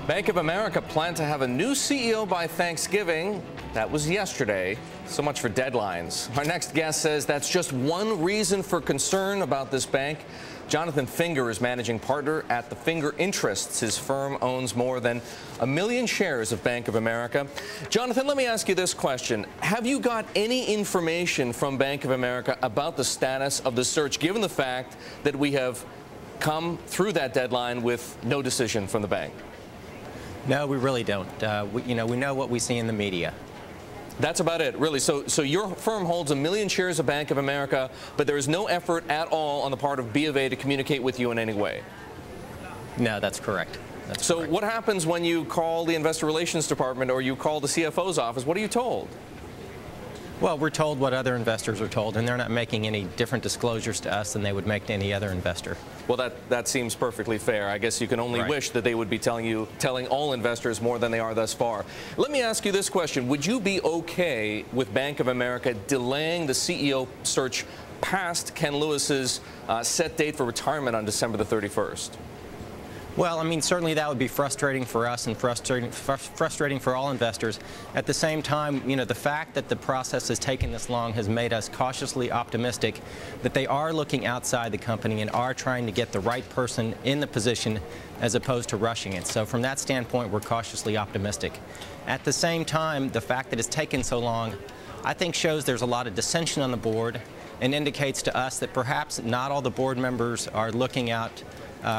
Bank of America planned to have a new CEO by Thanksgiving. That was yesterday. So much for deadlines. Our next guest says that's just one reason for concern about this bank. Jonathan Finger is managing partner at the Finger Interests. His firm owns more than 1 million shares of Bank of America. Jonathan, let me ask you this question. Have you got any information from Bank of America about the status of the search, given the fact that we have come through that deadline with no decision from the bank? No, we really don't. We know what we see in the media. That's about it, really. So your firm holds 1 million shares of Bank of America, but there is no effort at all on the part of BofA to communicate with you in any way? No, that's correct. So what happens when you call the investor relations department or you call the CFO's office? What are you told? Well, we're told what other investors are told, and they're not making any different disclosures to us than they would make to any other investor. Well, that seems perfectly fair. I guess you can only wish that they would be telling all investors more than they are thus far. Let me ask you this question. Would you be okay with Bank of America delaying the CEO search past Ken Lewis's set date for retirement on December the 31st? Well, I mean, certainly that would be frustrating for us and frustrating for all investors. At the same time, the fact that the process has taken this long has made us cautiously optimistic that they are looking outside the company and are trying to get the right person in the position as opposed to rushing it. So from that standpoint, we're cautiously optimistic. At the same time, the fact that it's taken so long, I think shows there's a lot of dissension on the board and indicates to us that perhaps not all the board members are looking out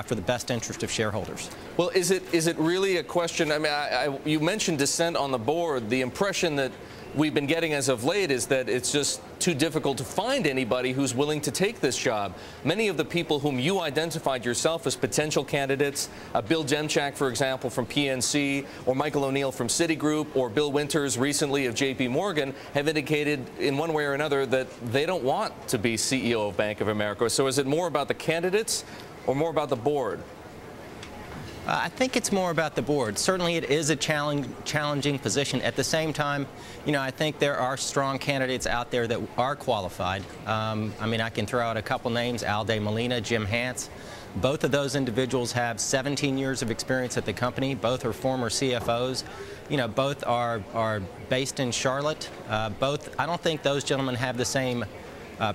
for the best interest of shareholders. Well, is it really a question? I mean, you mentioned dissent on the board. The impression that we've been getting as of late is that it's just too difficult to find anybody who's willing to take this job. Many of the people whom you identified yourself as potential candidates, Bill Demchak, for example, from PNC, or Michael O'Neill from Citigroup, or Bill Winters recently of JP Morgan, have indicated in one way or another that they don't want to be CEO of Bank of America. So is it more about the candidates or more about the board? I think it's more about the board. Certainly it is a challenging position. At the same time, I think there are strong candidates out there that are qualified. I mean, I can throw out a couple names, Al De Molina, Jim Hance. Both of those individuals have 17 years of experience at the company. Both are former CFOs. Both are based in Charlotte. I don't think those gentlemen have the same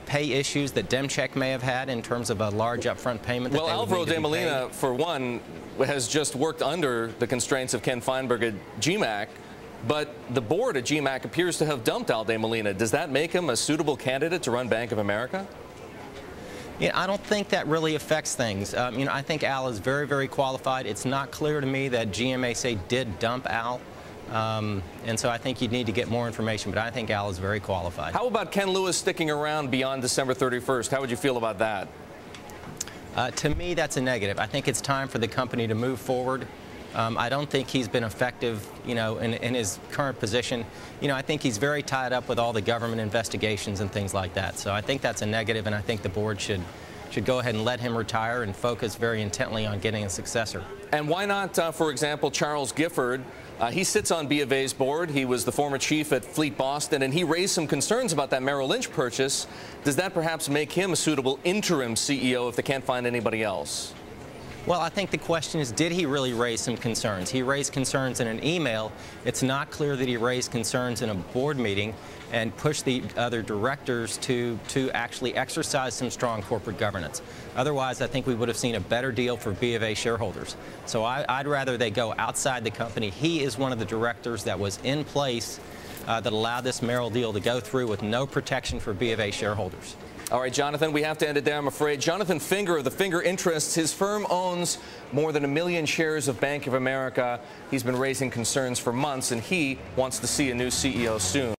pay issues that Demchak may have had in terms of a large upfront payment. Well, Alvaro De Molina, for one, has just worked under the constraints of Ken Feinberg at GMAC, but the board at GMAC appears to have dumped Al De Molina. Does that make him a suitable candidate to run Bank of America? Yeah, I don't think that really affects things. I think Al is very, very qualified. It's not clear to me that GMAC did dump Al. And so I think you'd need to get more information, but I think Al is very qualified. How about Ken Lewis sticking around beyond December 31st? How would you feel about that? To me, that's a negative. I think it's time for the company to move forward. I don't think he's been effective, in his current position. I think he's very tied up with all the government investigations and things like that. So I think that's a negative, and I think the board should go ahead and let him retire and focus very intently on getting a successor. And why not, for example, Charles Gifford? He sits on BofA's board. He was the former chief at Fleet Boston, and he raised some concerns about that Merrill Lynch purchase. Does that perhaps make him a suitable interim CEO if they can't find anybody else? Well, I think the question is, did he really raise some concerns? He raised concerns in an email. It's not clear that he raised concerns in a board meeting and pushed the other directors to actually exercise some strong corporate governance. Otherwise, I think we would have seen a better deal for BofA shareholders. So I'd rather they go outside the company. He is one of the directors that was in place that allowed this Merrill deal to go through with no protection for BofA shareholders. All right, Jonathan, we have to end it there, I'm afraid. Jonathan Finger of the Finger Interests, his firm owns more than 1 million shares of Bank of America. He's been raising concerns for months, and he wants to see a new CEO soon.